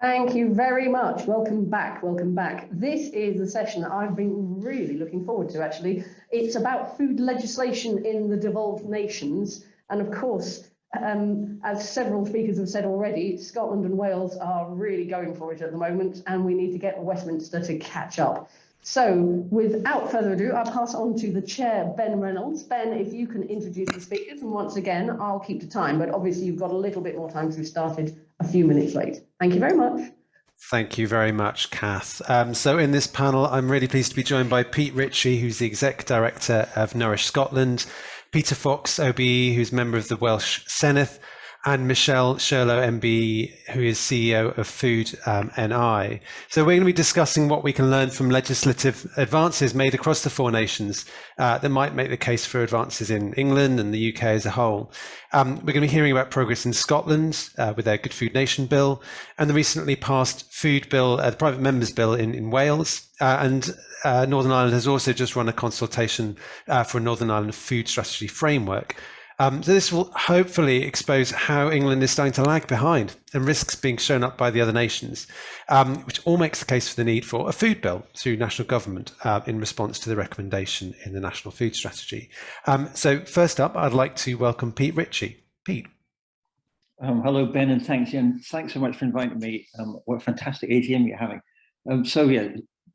Thank you very much. Welcome back. Welcome back. This is the session that I've been really looking forward to, actually. It's about food legislation in the devolved nations. And of course, as several speakers have said already, Scotland and Wales are really going for it at the moment, and we need to get Westminster to catch up. So without further ado, I'll pass on to the chair, Ben Reynolds. Ben, if you can introduce the speakers, and once again, I'll keep to time, but obviously you've got a little bit more time because we started a few minutes late. Thank you very much. Thank you very much, Kath. So in this panel, I'm really pleased to be joined by Pete Ritchie, who's the Exec Director of Nourish Scotland, Peter Fox, OBE, who's member of the Welsh Senedd, and Michele, Shirlow, MBE, who is CEO of Food NI. So we're going to be discussing what we can learn from legislative advances made across the four nations that might make the case for advances in England and the UK as a whole. We're going to be hearing about progress in Scotland with their Good Food Nation bill, and the recently passed food bill, the private members bill in Wales, and Northern Ireland has also just run a consultation for a Northern Ireland food strategy framework. So this will hopefully expose how England is starting to lag behind and risks being shown up by the other nations, which all makes the case for the need for a food bill through national government in response to the recommendation in the National Food Strategy. So first up, I'd like to welcome Pete Ritchie. Pete. Hello, Ben, and thanks so much for inviting me. What a fantastic AGM you're having.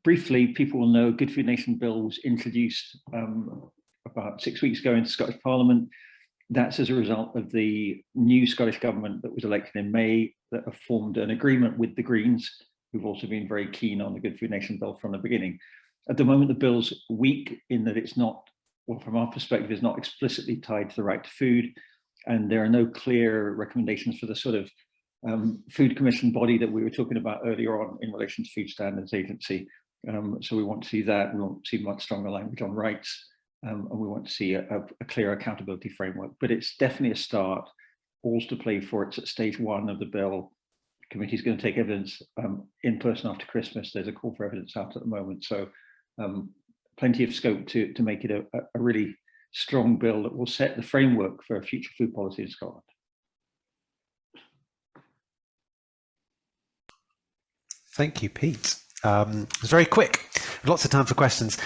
Briefly, people will know Good Food Nation bill was introduced about 6 weeks ago into Scottish Parliament. That's as a result of the new Scottish government that was elected in May that have formed an agreement with the Greens, who've also been very keen on the Good Food Nation bill from the beginning. At the moment, the bill's weak in that it's not, well, from our perspective, is not explicitly tied to the right to food. And there are no clear recommendations for the sort of food commission body that we were talking about earlier on in relation to Food Standards Agency. So we want to see that. We want to see much stronger language on rights. And we want to see a clear accountability framework, but it's definitely a start. All's to play for. It's at stage one of the bill. The committee's going to take evidence in person after Christmas. There's a call for evidence out at the moment, so plenty of scope to make it a really strong bill that will set the framework for future food policy in Scotland. Thank you, Pete. It was very quick. Lots of time for questions.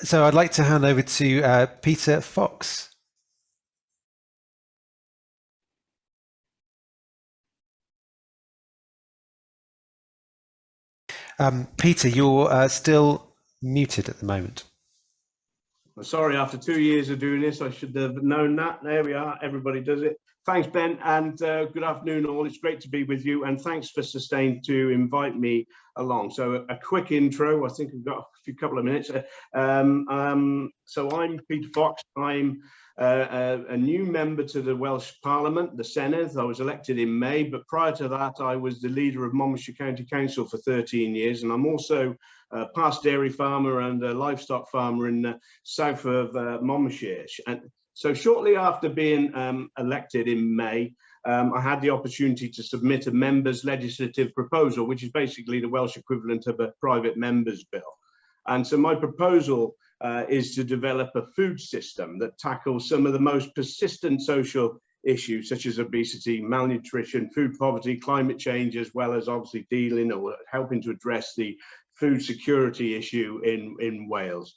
So I'd like to hand over to Peter Fox. Peter, you're still muted at the moment. Well, sorry, after 2 years of doing this, I should have known that. There we are. Everybody does it. Thanks, Ben, and good afternoon, all. It's great to be with you, and thanks for Sustain to invite me along. So a quick intro. I think we've got a couple of minutes. So I'm Peter Fox. I'm a new member to the Welsh Parliament, the Senedd. I was elected in May, but prior to that, I was the leader of Monmouthshire County Council for 13 years, and I'm also a past dairy farmer and a livestock farmer in the south of Monmouthshire. And so shortly after being elected in May, I had the opportunity to submit a members' legislative proposal, which is basically the Welsh equivalent of a private members' bill. And so my proposal is to develop a food system that tackles some of the most persistent social issues, such as obesity, malnutrition, food poverty, climate change, as well as obviously dealing or helping to address the food security issue in Wales.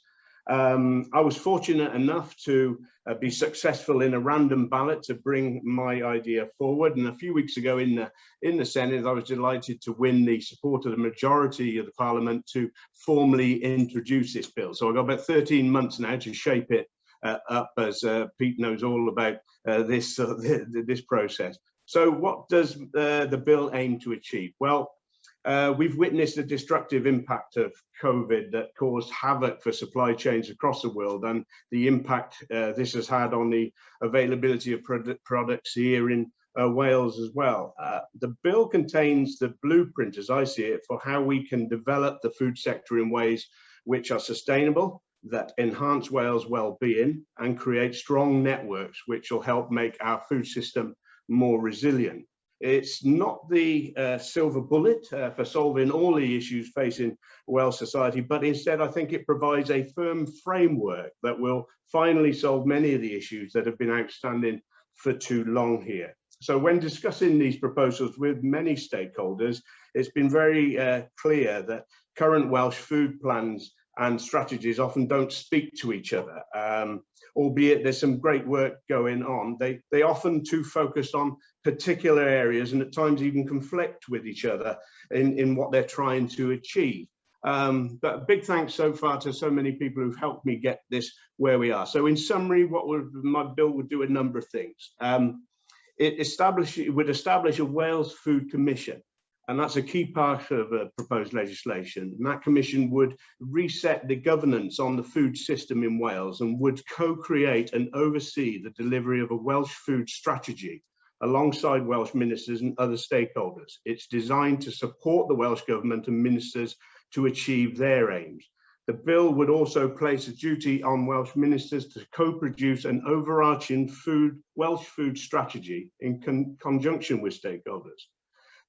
I was fortunate enough to be successful in a random ballot to bring my idea forward, and a few weeks ago in the Senedd, I was delighted to win the support of the majority of the Parliament to formally introduce this bill. So I've got about 13 months now to shape it up, as Pete knows all about this process. So what does the bill aim to achieve? Well, we've witnessed the destructive impact of COVID that caused havoc for supply chains across the world, and the impact this has had on the availability of products here in Wales as well. The bill contains the blueprint, as I see it, for how we can develop the food sector in ways which are sustainable, that enhance Wales' well-being, and create strong networks which will help make our food system more resilient. It's not the silver bullet for solving all the issues facing Welsh society, but instead I think it provides a firm framework that will finally solve many of the issues that have been outstanding for too long here. So when discussing these proposals with many stakeholders, it's been very clear that current Welsh food plans and strategies often don't speak to each other, albeit there's some great work going on. They often too focus on particular areas and at times even conflict with each other in what they're trying to achieve. But a big thanks so far to so many people who've helped me get this where we are. So in summary, my bill would do a number of things. It would establish a Wales Food Commission, and that's a key part of proposed legislation. And that commission would reset the governance on the food system in Wales and would co-create and oversee the delivery of a Welsh food strategy alongside Welsh ministers and other stakeholders. It's designed to support the Welsh government and ministers to achieve their aims. The bill would also place a duty on Welsh ministers to co-produce an overarching Welsh food strategy in conjunction with stakeholders.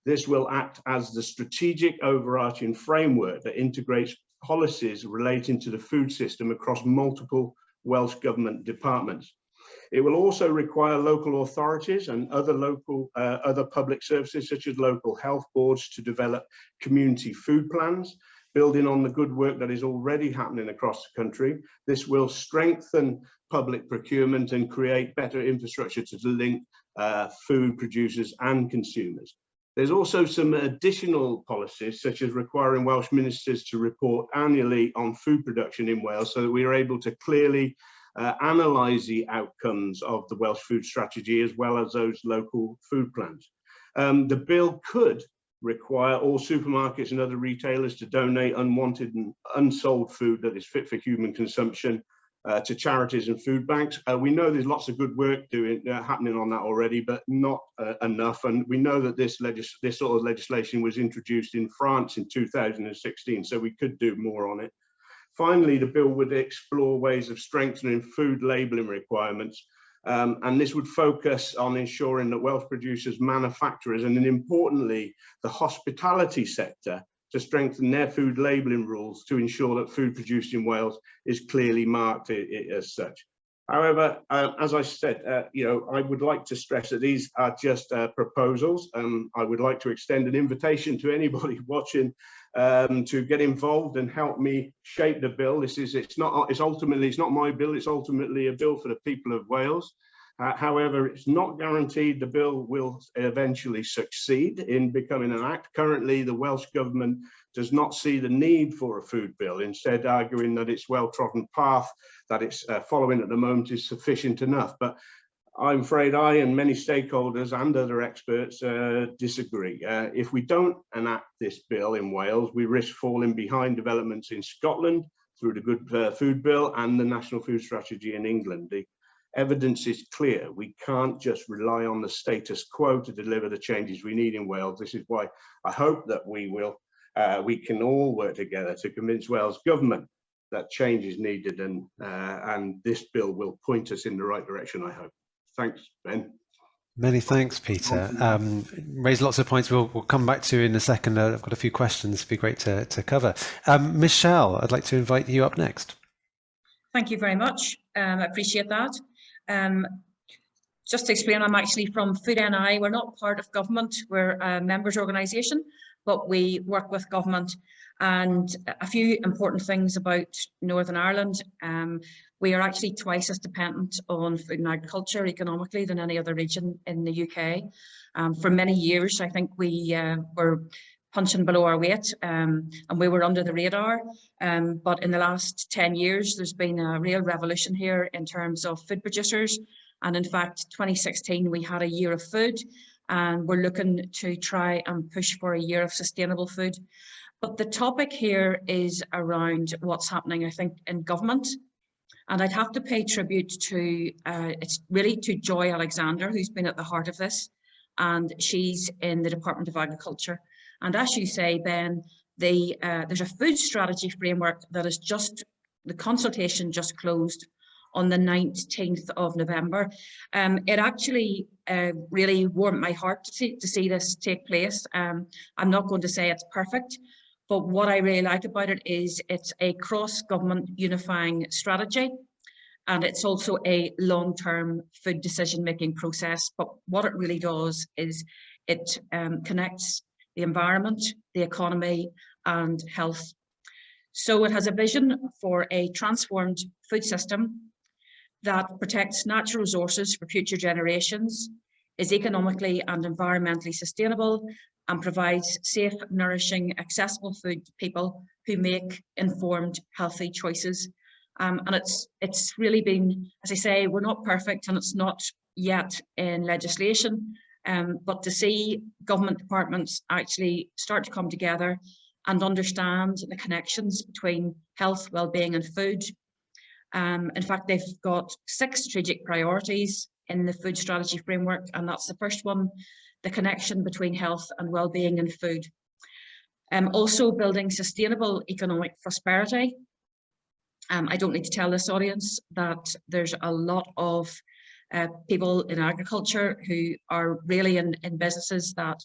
This will act as the strategic overarching framework that integrates policies relating to the food system across multiple Welsh government departments. It will also require local authorities and other public services, such as local health boards, to develop community food plans, building on the good work that is already happening across the country. This will strengthen public procurement and create better infrastructure to link food producers and consumers. There's also some additional policies, such as requiring Welsh ministers to report annually on food production in Wales, so that we are able to clearly analyse the outcomes of the Welsh food strategy, as well as those local food plans. The bill could require all supermarkets and other retailers to donate unwanted and unsold food that is fit for human consumption to charities and food banks. We know there's lots of good work happening on that already, but not enough. And we know that this sort of legislation was introduced in France in 2016, so we could do more on it. Finally, the bill would explore ways of strengthening food labelling requirements, and this would focus on ensuring that Welsh producers, manufacturers, and then importantly, the hospitality sector, to strengthen their food labelling rules to ensure that food produced in Wales is clearly marked as such. However, as I said, I would like to stress that these are just proposals. I would like to extend an invitation to anybody watching to get involved and help me shape the bill. It's not my bill. It's ultimately a bill for the people of Wales. However, it's not guaranteed the bill will eventually succeed in becoming an act. Currently, the Welsh Government does not see the need for a food bill, instead arguing that its well-trodden path that it's following at the moment is sufficient enough. But I'm afraid I and many stakeholders and other experts disagree. If we don't enact this bill in Wales, we risk falling behind developments in Scotland through the Good Food Bill and the National Food Strategy in England. The evidence is clear. We can't just rely on the status quo to deliver the changes we need in Wales. This is why I hope that we can all work together to convince Wales government that change is needed, and this bill will point us in the right direction, I hope. Thanks, Ben. Many thanks, Peter. Raised lots of points we'll come back to in a second. I've got a few questions. It'd be great to cover. Michele, I'd like to invite you up next. Thank you very much. I appreciate that. Just to explain, I'm actually from Food NI. We're not part of government. We're a members organisation, but we work with government. And a few important things about Northern Ireland. We are actually twice as dependent on food and agriculture economically than any other region in the UK. For many years, I think we were punching below our weight, and we were under the radar. But in the last 10 years, there's been a real revolution here in terms of food producers. And in fact, 2016, we had a year of food, and we're looking to try and push for a year of sustainable food. But the topic here is around what's happening, I think, in government. And I'd have to pay tribute to, it's really to Joy Alexander, who's been at the heart of this. And she's in the Department of Agriculture. And as you say, Ben, there's a food strategy framework that is the consultation just closed on the 19th of November. It actually really warmed my heart to see this take place. I'm not going to say it's perfect, but what I really like about it is it's a cross-government unifying strategy. and it's also a long-term food decision-making process. But what it really does is it connects the environment, the economy, and health. So it has a vision for a transformed food system that protects natural resources for future generations, is economically and environmentally sustainable, and provides safe, nourishing, accessible food to people who make informed, healthy choices. And it's really been, as I say, we're not perfect and it's not yet in legislation, but to see government departments actually start to come together and understand the connections between health, well-being and food. In fact, they've got 6 strategic priorities in the food strategy framework, and that's the first one, the connection between health and well-being and food. Also building sustainable economic prosperity. I don't need to tell this audience that there's a lot of people in agriculture who are really in businesses that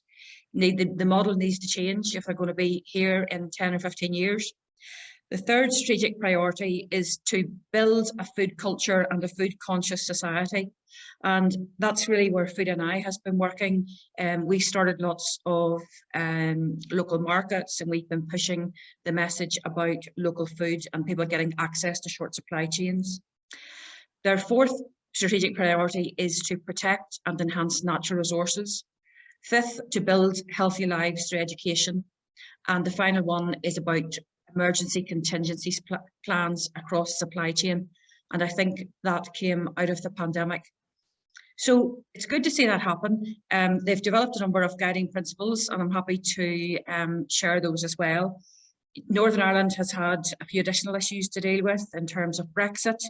need, the model needs to change if they're going to be here in 10 or 15 years. The third strategic priority is to build a food culture and a food conscious society. And that's really where Food NI has been working. We started lots of local markets, and we've been pushing the message about local food and people getting access to short supply chains. Their fourth strategic priority is to protect and enhance natural resources. Fifth, to build healthy lives through education. And the final one is about emergency contingency plans across the supply chain. And I think that came out of the pandemic. So it's good to see that happen. They've developed a number of guiding principles, and I'm happy to share those as well. Northern Ireland has had a few additional issues to deal with in terms of Brexit.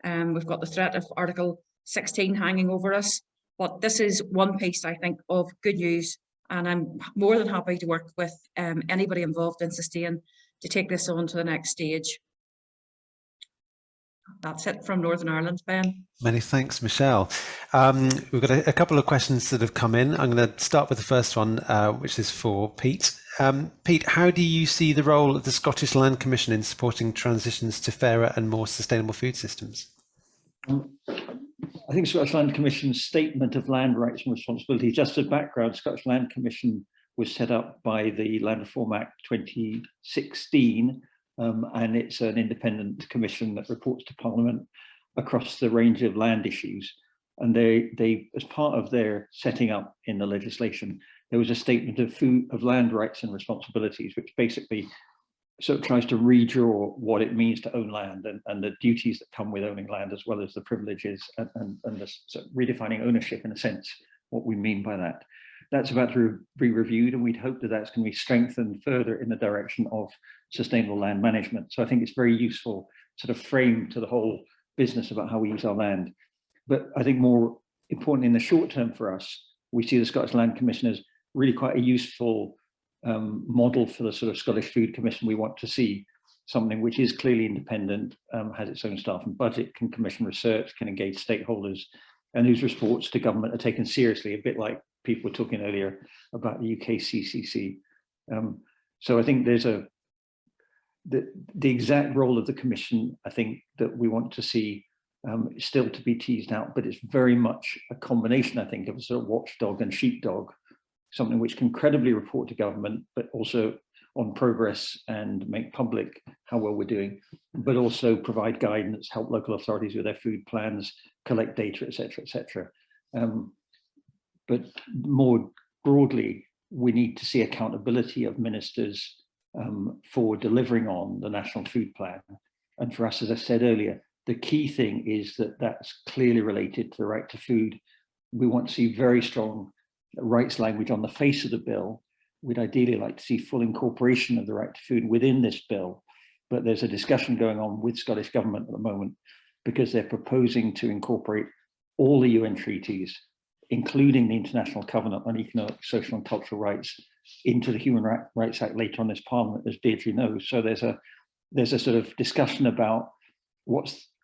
We've got the threat of Article 16 hanging over us, but this is one piece, I think, of good news, and I'm more than happy to work with anybody involved in Sustain to take this on to the next stage. That's it from Northern Ireland, Ben. Many thanks, Michele. We've got a couple of questions that have come in. I'm going to start with the first one, which is for Pete. Pete, how do you see the role of the Scottish Land Commission in supporting transitions to fairer and more sustainable food systems? I think Scottish Land Commission's statement of land rights and responsibilities, just as background, Scottish Land Commission was set up by the Land Reform Act 2016, and it's an independent commission that reports to Parliament across the range of land issues. And they, as part of their setting up in the legislation, there was a statement of land rights and responsibilities, which basically sort of tries to redraw what it means to own land and the duties that come with owning land, as well as the privileges and the sort of redefining ownership, in a sense, what we mean by that. That's about to be reviewed, and we'd hope that that's going to be strengthened further in the direction of sustainable land management. So I think it's very useful sort of frame to the whole business about how we use our land. But I think more important in the short term for us, we see the Scottish Land Commission as really quite a useful model for the sort of Scottish Food Commission we want to see, something which is clearly independent, has its own staff and budget, can commission research, can engage stakeholders, and whose reports to government are taken seriously, a bit like people were talking earlier about the UK CCC. So I think there's the exact role of the Commission, I think, that we want to see still to be teased out, but it's very much a combination, I think, of a sort of watchdog and sheepdog, something which can credibly report to government, but also on progress and make public how well we're doing, but also provide guidance, help local authorities with their food plans, collect data, etc., etc. But more broadly, we need to see accountability of ministers for delivering on the National Food Plan. And for us, as I said earlier, the key thing is that that's clearly related to the right to food. We want to see very strong rights language on the face of the bill. We'd ideally like to see full incorporation of the right to food within this bill, but there's a discussion going on with Scottish Government at the moment because they're proposing to incorporate all the UN treaties, including the International Covenant on Economic, Social and Cultural Rights, into the Human Rights Act later on this Parliament, as Deirdre knows. So there's a sort of discussion about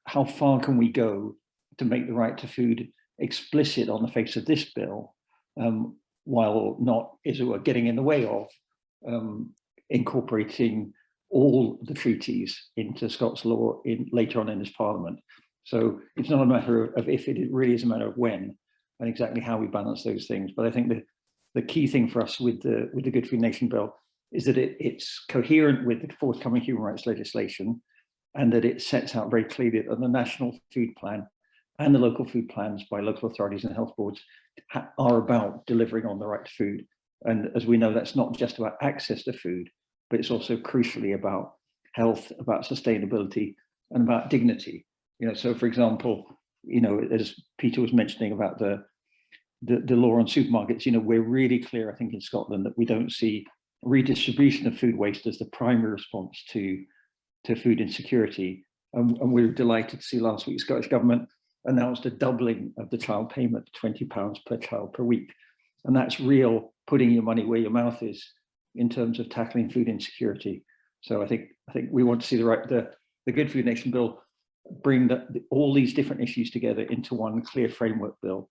how far can we go to make the right to food explicit on the face of this bill, while not, as it were, getting in the way of incorporating all the treaties into Scots law later on in this Parliament. So it's not a matter of if, it really is a matter of when and exactly how we balance those things. But I think the key thing for us with the Good Food Nation bill is that it's coherent with the forthcoming human rights legislation, and that it sets out very clearly that the national food plan and the local food plans by local authorities and health boards are about delivering on the right to food. And as we know, that's not just about access to food, but it's also crucially about health, about sustainability, and about dignity. So for example, as Peter was mentioning about the law on supermarkets, we're really clear, I think, in Scotland, that we don't see redistribution of food waste as the primary response to food insecurity. And we were delighted to see last week the Scottish Government announced a doubling of the child payment to £20 per child per week. And that's real putting your money where your mouth is in terms of tackling food insecurity. So I think we want to see the Good Food Nation bill bring all these different issues together into one clear framework bill.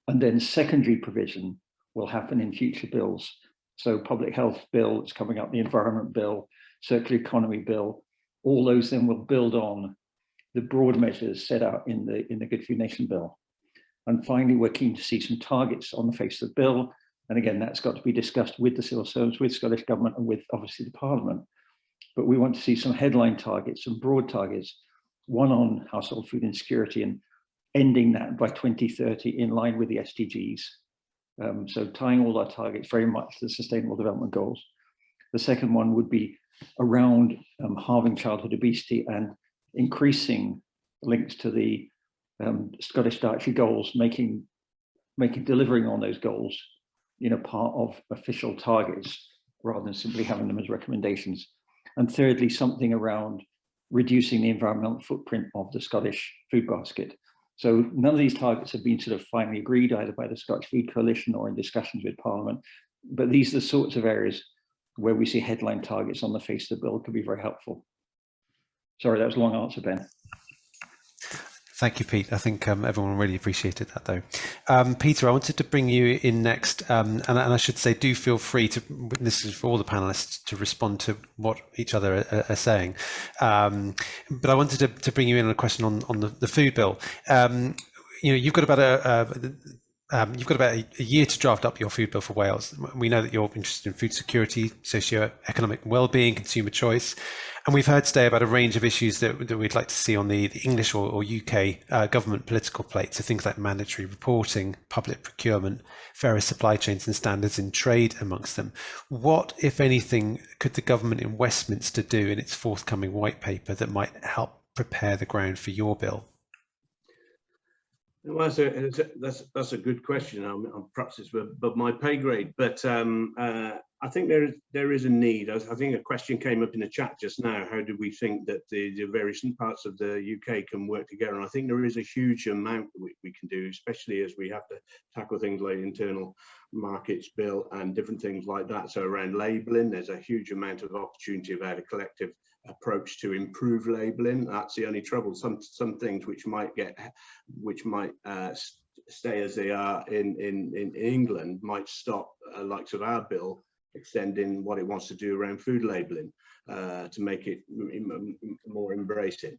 And then secondary provision will happen in future bills. So public health bill is coming up, the environment bill, circular economy bill, all those then will build on the broad measures set out in the Good Food Nation bill. And finally, we're keen to see some targets on the face of the bill. And again, that's got to be discussed with the civil servants, with Scottish Government, and with obviously the Parliament. But we want to see some headline targets, some broad targets, one on household food insecurity and ending that by 2030 in line with the SDGs. So tying all our targets very much to the Sustainable Development Goals. The second one would be around halving childhood obesity and increasing links to the Scottish dietary goals, making delivering on those goals, part of official targets rather than simply having them as recommendations. And thirdly, something around reducing the environmental footprint of the Scottish food basket. So none of these targets have been sort of finally agreed either by the Scottish Food Coalition or in discussions with Parliament, but these are the sorts of areas where we see headline targets on the face of the bill could be very helpful. Sorry, that was a long answer, Ben. Thank you, Pete. I think everyone really appreciated that, though. Peter, I wanted to bring you in next, and I should say, do feel free to, this is for all the panelists, to respond to what each other are saying. But I wanted to bring you in on a question on the food bill. You've got about you've got about a year to draft up your food bill for Wales. We know that you're interested in food security, socio-economic well-being, consumer choice. And we've heard today about a range of issues that we'd like to see on the English or UK government political plate. So things like mandatory reporting, public procurement, fairer supply chains and standards in trade amongst them. What, if anything, could the government in Westminster do in its forthcoming white paper that might help prepare the ground for your bill? Well, that's a good question. Perhaps it's above my pay grade, but I think there is a need. I think a question came up in the chat just now. How do we think that the various parts of the UK can work together? And I think there is a huge amount we can do, especially as we have to tackle things like internal markets bill and different things like that. So around labelling, there's a huge amount of opportunity about a collective approach to improve labelling. That's the only trouble. Some things which might stay as they are in England might stop likes of our bill extending what it wants to do around food labelling to make it more embracing.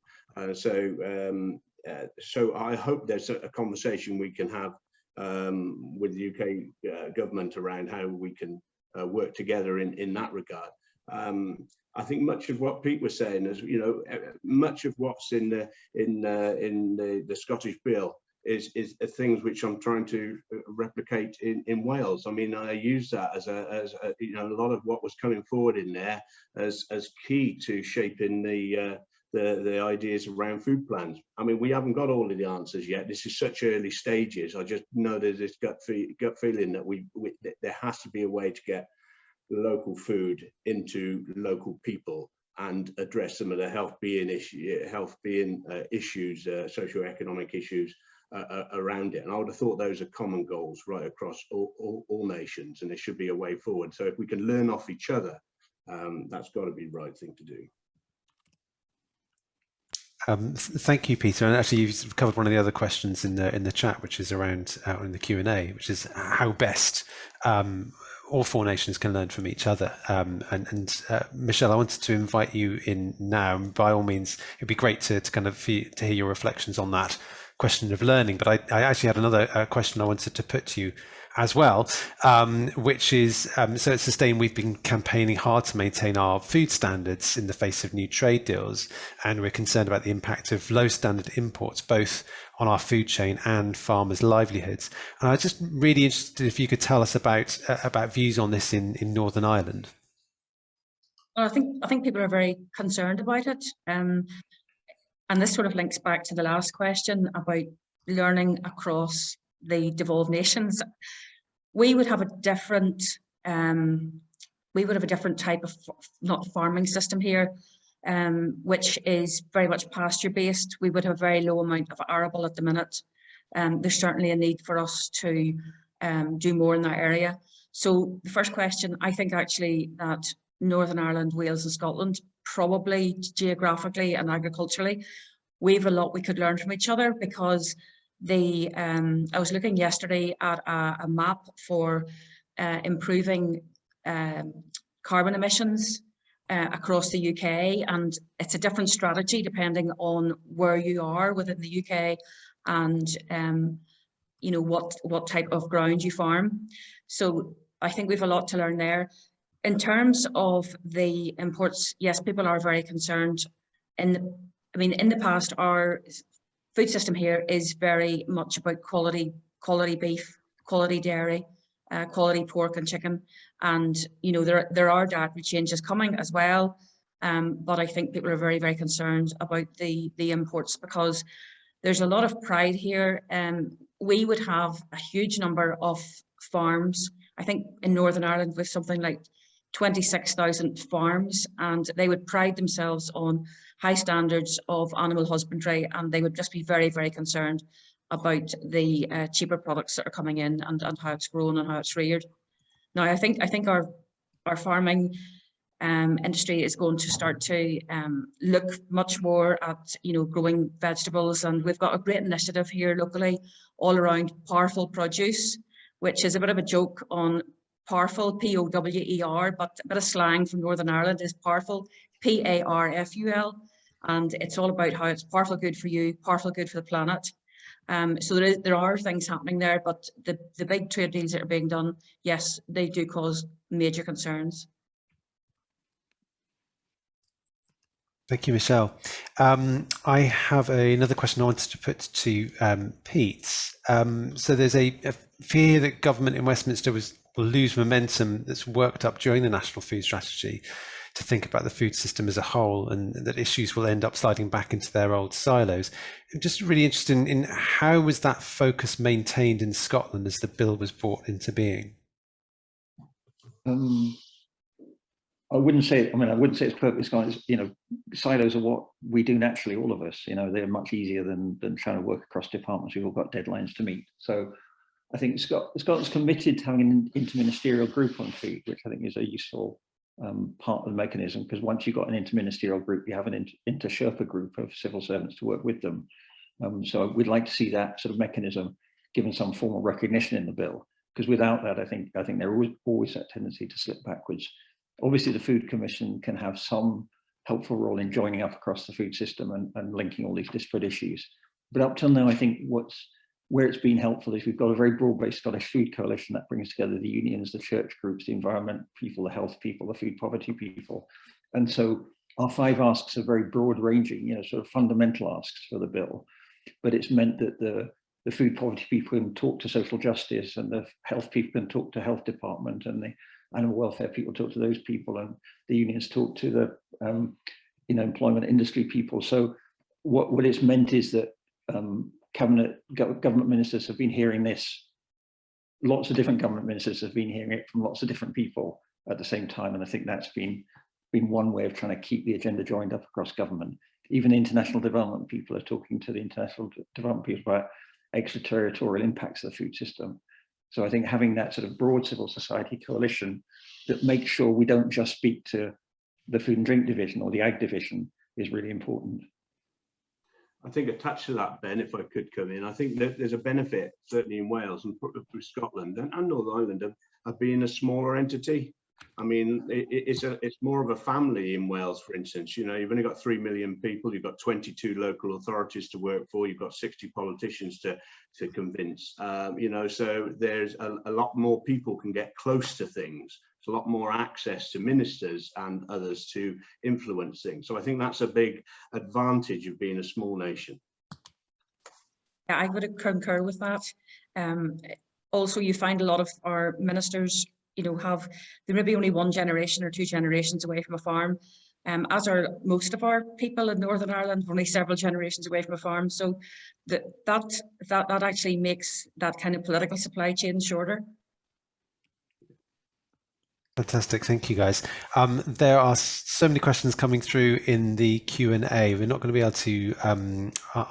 So I hope there's a conversation we can have with the UK government around how we can work together in that regard. I think much of what Pete was saying is, much of what's in the Scottish bill is things which I'm trying to replicate in Wales. I mean, I use that as a lot of what was coming forward in there as key to shaping the ideas around food plans. I mean, we haven't got all of the answers yet. This is such early stages. I just know there's this gut feeling that there has to be a way to get local food into local people and address some of the health being issues, socio-economic issues around it. And I would have thought those are common goals right across all nations, and there should be a way forward. So if we can learn off each other, that's got to be the right thing to do. Thank you, Peter. And actually, you've covered one of the other questions in the chat, which is around in the Q&A, which is how best all four nations can learn from each other. Michele, I wanted to invite you in now. By all means, it'd be great to hear your reflections on that question of learning. But I actually had another question I wanted to put to you as well, which is, so at Sustain, we've been campaigning hard to maintain our food standards in the face of new trade deals, and we're concerned about the impact of low standard imports, both on our food chain and farmers' livelihoods. And I was just really interested if you could tell us about views on this in Northern Ireland. Well, I think people are very concerned about it, and this sort of links back to the last question about learning across the devolved nations. We would have a different type of not farming system here, which is very much pasture based. We would have a very low amount of arable at the minute. There's certainly a need for us to do more in that area. So the first question, I think actually that Northern Ireland, Wales and Scotland, probably geographically and agriculturally, we have a lot we could learn from each other, because I was looking yesterday at a map for improving carbon emissions across the UK, and it's a different strategy depending on where you are within the UK and you know what type of ground you farm. So I think we have a lot to learn there. In terms of the imports, yes, people are very concerned. In the past, our food system here is very much about quality beef, quality dairy, quality pork and chicken, and you know there are dietary changes coming as well. But I think people are very, very concerned about the imports, because there's a lot of pride here. We would have a huge number of farms. I think in Northern Ireland with something like 26,000 farms, and they would pride themselves on high standards of animal husbandry, and they would just be very, very concerned about the cheaper products that are coming in and how it's grown and how it's reared. Now, I think our farming industry is going to start to look much more at growing vegetables, and we've got a great initiative here locally all around powerful produce, which is a bit of a joke on powerful, P-O-W-E-R, but a bit of slang from Northern Ireland is powerful, P-A-R-F-U-L, and it's all about how it's powerful good for you, powerful good for the planet. So there are things happening there, but the big trade deals that are being done, yes, they do cause major concerns. Thank you, Michele. I have another question I wanted to put to Pete. So there's a fear that government in Westminster will lose momentum that's worked up during the National Food Strategy to think about the food system as a whole, and that issues will end up sliding back into their old silos. I'm just really interested in how was that focus maintained in Scotland as the bill was brought into being? I wouldn't say it's purpose gone. Silos are what we do naturally, all of us. They're much easier than trying to work across departments. We've all got deadlines to meet. So I think Scotland's committed to having an interministerial group on food, which I think is a useful part of the mechanism, because once you've got an interministerial group, you have an inter-Sherpa group of civil servants to work with them. So we'd like to see that sort of mechanism given some formal recognition in the bill, because without that, I think there is always that tendency to slip backwards. Obviously, the Food Commission can have some helpful role in joining up across the food system and linking all these disparate issues. But up till now, I think where it's been helpful is we've got a very broad-based Scottish food coalition that brings together the unions, the church groups, the environment people, the health people, the food poverty people. And so our 5 asks are very broad-ranging, sort of fundamental asks for the bill. But it's meant that the food poverty people can talk to social justice, and the health people can talk to health department, and the animal welfare people talk to those people, and the unions talk to the employment industry people. So what it's meant is that government ministers have been hearing this. Lots of different government ministers have been hearing it from lots of different people at the same time, and I think that's been one way of trying to keep the agenda joined up across government. Even international development people are talking to the international development people about extraterritorial impacts of the food system. So I think having that sort of broad civil society coalition that makes sure we don't just speak to the food and drink division or the ag division is really important. I think attached to that, Ben, if I could come in, I think that there's a benefit, certainly in Wales and Scotland and Northern Ireland, of of being a smaller entity. I mean, it's more of a family in Wales, for instance. You know, you've only got 3 million people, you've got 22 local authorities to work for, you've got 60 politicians to convince. You know, so there's a lot more people can get close to things. There's a lot more access to ministers and others to influence things. So I think that's a big advantage of being a small nation. Yeah, I would concur with that. Also, you find a lot of our ministers, you know, they're maybe only 1 generation or 2 generations away from a farm, as are most of our people in Northern Ireland, only several generations away from a farm. So that actually makes that kind of political supply chain shorter. Fantastic, thank you guys. There are so many questions coming through in the Q&A. We're not going to be able to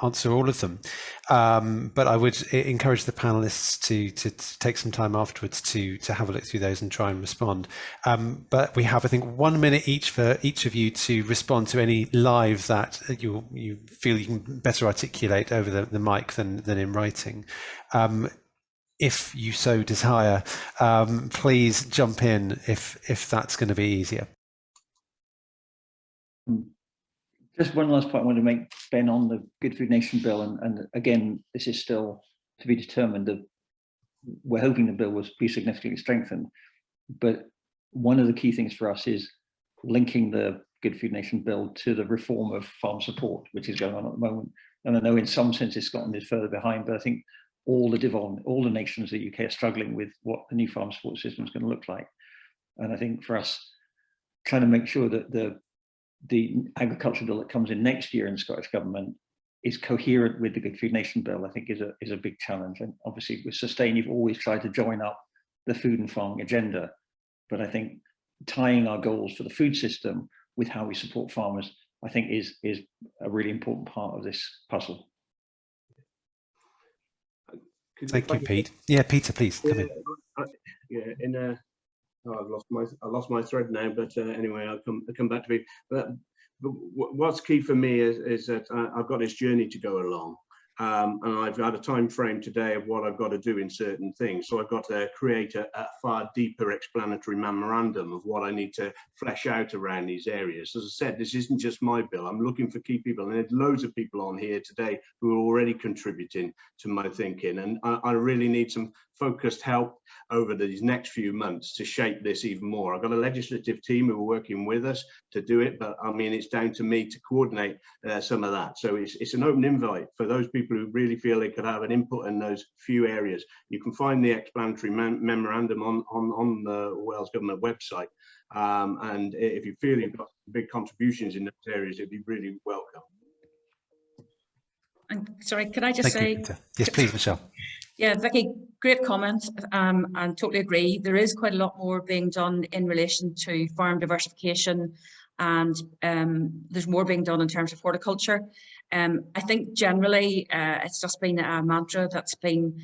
answer all of them, but I would encourage the panelists to take some time afterwards to have a look through those and try and respond. But we have, I think, 1 minute each for each of you to respond to any live that you feel you can better articulate over the mic than in writing. If you so desire, please jump in if that's going to be easier. Just one last point I want to make, Ben, on the Good Food Nation bill, and again, this is still to be determined. That we're hoping the bill will be significantly strengthened, but one of the key things for us is linking the Good Food Nation bill to the reform of farm support, which is going on at the moment. And I know in some sense Scotland is further behind, but I think all the nations of the UK are struggling with what the new farm support system is going to look like. And I think for us, trying to make sure that the agriculture bill that comes in next year in the Scottish Government is coherent with the Good Food Nation bill, I think is a big challenge. And obviously with Sustain, you've always tried to join up the food and farming agenda. But I think tying our goals for the food system with how we support farmers, I think is a really important part of this puzzle. Thank you, Pete. Yeah, Peter, please come in. Yeah, I lost my thread now, but anyway, I'll come back to it. But what's key for me is that I've got this journey to go along. And I've got a time frame today of what I've got to do in certain things. So I've got to create a far deeper explanatory memorandum of what I need to flesh out around these areas. As I said, this isn't just my bill. I'm looking for key people, and there's loads of people on here today who are already contributing to my thinking. And I really need some focused help over these next few months to shape this even more. I've got a legislative team who are working with us to do it, but I mean, it's down to me to coordinate some of that. So it's an open invite for those people who really feel they could have an input in those few areas. You can find the explanatory memorandum on the Wales Government website. And if you feel you've got big contributions in those areas, it'd be really welcome. And sorry, could I just say? Thank you, Peter. Yes, please, Michele. Yeah, Vicky, great comment, and totally agree. There is quite a lot more being done in relation to farm diversification, and there's more being done in terms of horticulture. I think generally it's just been a mantra that's been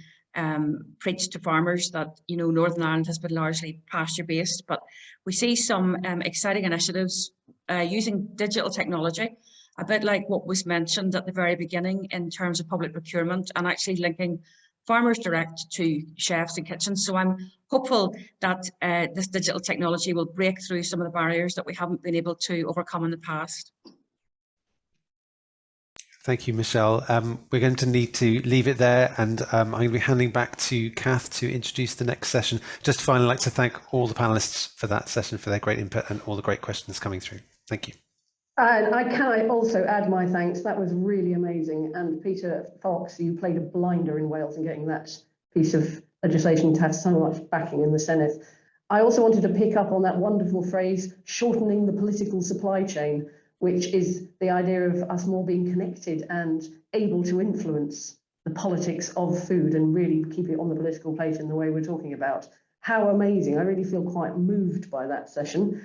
preached to farmers that, you know, Northern Ireland has been largely pasture based, but we see some exciting initiatives using digital technology, a bit like what was mentioned at the very beginning in terms of public procurement, and actually linking farmers direct to chefs and kitchens. So I'm hopeful that this digital technology will break through some of the barriers that we haven't been able to overcome in the past. Thank you, Michele. We're going to need to leave it there, and I'm going to be handing back to Kath to introduce the next session. Just finally, I'd like to thank all the panelists for that session, for their great input and all the great questions coming through. Thank you. And I can also add my thanks. That was really amazing. And Peter Fox, you played a blinder in Wales in getting that piece of legislation to have so much backing in the Senedd. I also wanted to pick up on that wonderful phrase, shortening the political supply chain, which is the idea of us more being connected and able to influence the politics of food and really keep it on the political plate in the way we're talking about. How amazing. I really feel quite moved by that session.